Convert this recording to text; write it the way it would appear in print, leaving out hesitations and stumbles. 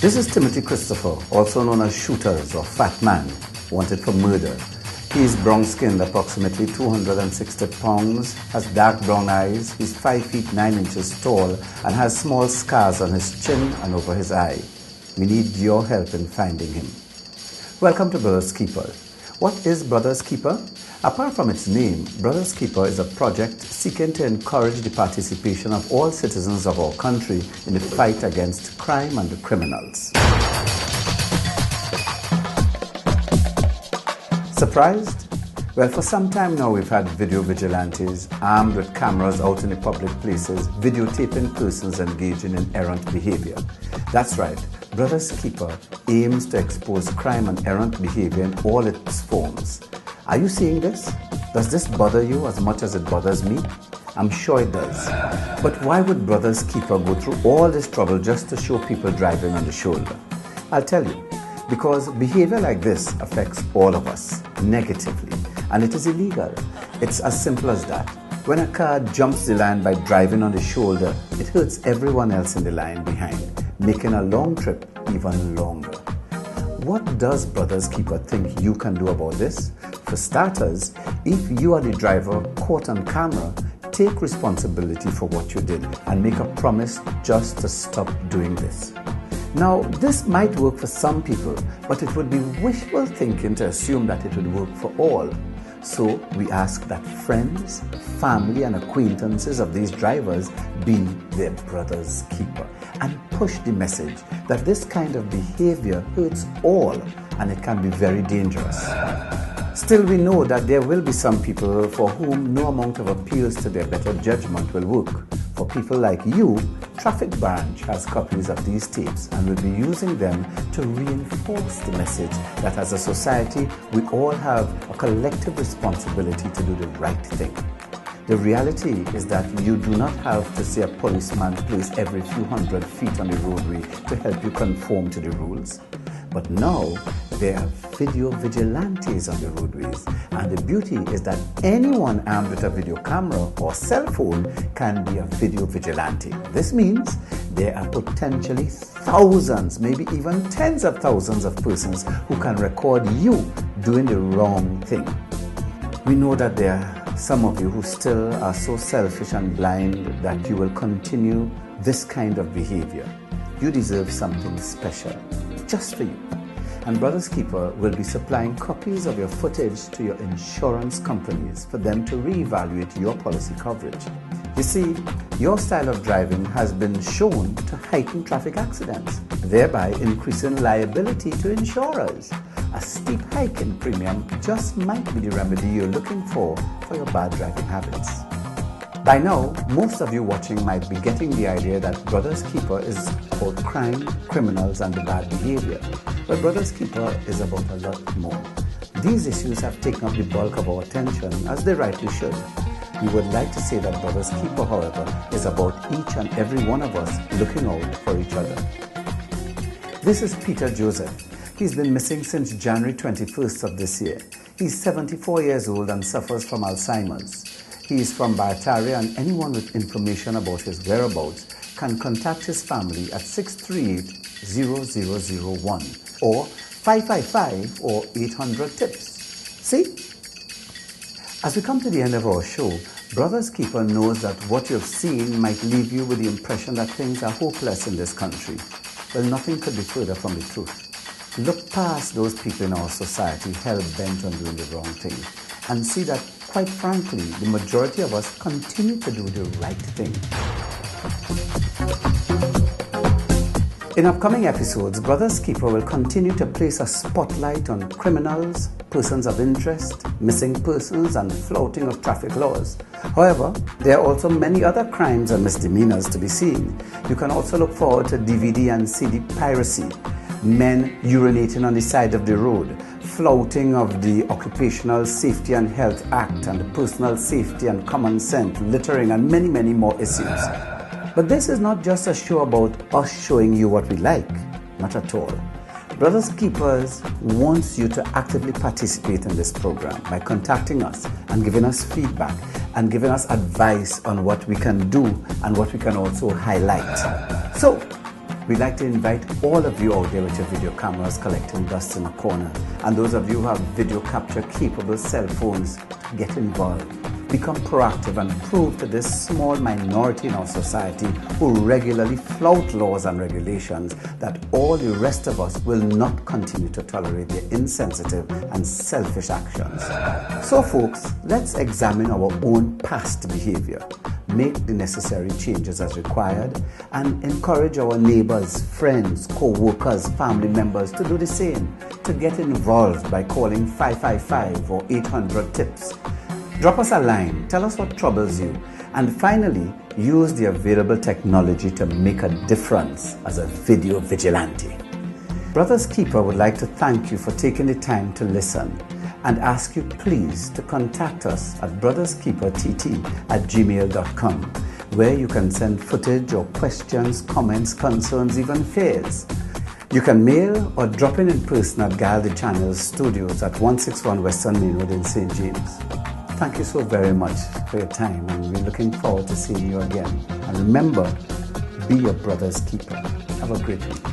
This is Timothy Christopher, also known as Shooters or Fat Man, wanted for murder. He is brown-skinned, approximately 260 pounds, has dark brown eyes, he's 5 feet 9 inches tall, and has small scars on his chin and over his eye. We need your help in finding him. Welcome to Brothers Keeper. What is Brothers Keeper? Apart from its name, Brothers Keeper is a project seeking to encourage the participation of all citizens of our country in the fight against crime and the criminals. Surprised? Well, for some time now we've had video vigilantes armed with cameras out in the public places videotaping persons engaging in errant behavior. That's right, Brothers Keeper aims to expose crime and errant behavior in all its forms. Are you seeing this? Does this bother you as much as it bothers me? I'm sure it does. But why would Brothers Keeper go through all this trouble just to show people driving on the shoulder? I'll tell you. Because behavior like this affects all of us negatively, and it is illegal. It's as simple as that. When a car jumps the line by driving on the shoulder, it hurts everyone else in the line behind, making a long trip even longer. What does Brothers Keeper think you can do about this? For starters, if you are the driver caught on camera, take responsibility for what you did and make a promise just to stop doing this. Now, this might work for some people, but it would be wishful thinking to assume that it would work for all. So we ask that friends, family and acquaintances of these drivers be their Brothers Keeper and push the message that this kind of behavior hurts all and it can be very dangerous. Still, we know that there will be some people for whom no amount of appeals to their better judgment will work. For people like you, Traffic Branch has copies of these tapes and will be using them to reinforce the message that as a society, we all have a collective responsibility to do the right thing. The reality is that you do not have to see a policeman place every few hundred feet on the roadway to help you conform to the rules. But now, there are video vigilantes on the roadways, and the beauty is that anyone armed with a video camera or cell phone can be a video vigilante. This means there are potentially thousands, maybe even tens of thousands of persons who can record you doing the wrong thing. We know that there are some of you who still are so selfish and blind that you will continue this kind of behavior. You deserve something special, just for you. And Brothers Keeper will be supplying copies of your footage to your insurance companies for them to reevaluate your policy coverage. You see, your style of driving has been shown to heighten traffic accidents, thereby increasing liability to insurers. A steep hike in premium just might be the remedy you're looking for your bad driving habits. By now, most of you watching might be getting the idea that Brothers Keeper is about crime, criminals and the bad behavior. But Brothers Keeper is about a lot more. These issues have taken up the bulk of our attention, as they rightly should. We would like to say that Brothers Keeper, however, is about each and every one of us looking out for each other. This is Peter Joseph. He's been missing since January 21st of this year. He's 74 years old and suffers from Alzheimer's. He is from Barataria, and anyone with information about his whereabouts can contact his family at 638-0001 or 555 or 800-TIPS. See? As we come to the end of our show, Brothers Keeper knows that what you have seen might leave you with the impression that things are hopeless in this country. Well, nothing could be further from the truth. Look past those people in our society hell-bent on doing the wrong thing and see that, quite frankly, the majority of us continue to do the right thing. In upcoming episodes, Brothers Keeper will continue to place a spotlight on criminals, persons of interest, missing persons, and flouting of traffic laws. However, there are also many other crimes and misdemeanors to be seen. You can also look forward to DVD and CD piracy, men urinating on the side of the road, flouting of the Occupational Safety and Health Act and the Personal Safety and Common Sense, littering, and many, many more issues. But this is not just a show about us showing you what we like. Not at all. Brothers Keepers wants you to actively participate in this program by contacting us and giving us feedback and giving us advice on what we can do and what we can also highlight. So, We'd like to invite all of you out there with your video cameras collecting dust in a corner, and those of you who have video capture capable cell phones, get involved. Become proactive and prove to this small minority in our society who regularly flout laws and regulations that all the rest of us will not continue to tolerate their insensitive and selfish actions. So folks, let's examine our own past behavior, make the necessary changes as required, and encourage our neighbors, friends, co-workers, family members to do the same, to get involved by calling 555 or 800-TIPS. Drop us a line, tell us what troubles you, and finally, use the available technology to make a difference as a video vigilante. Brothers Keeper would like to thank you for taking the time to listen and ask you please to contact us at brotherskeepertt@gmail.com, where you can send footage or questions, comments, concerns, even fears. You can mail or drop in person at Guile the Channel's studios at 161 Western Main Road in St. James. Thank you so very much for your time, and we're looking forward to seeing you again. And remember, be your brother's keeper. Have a great week.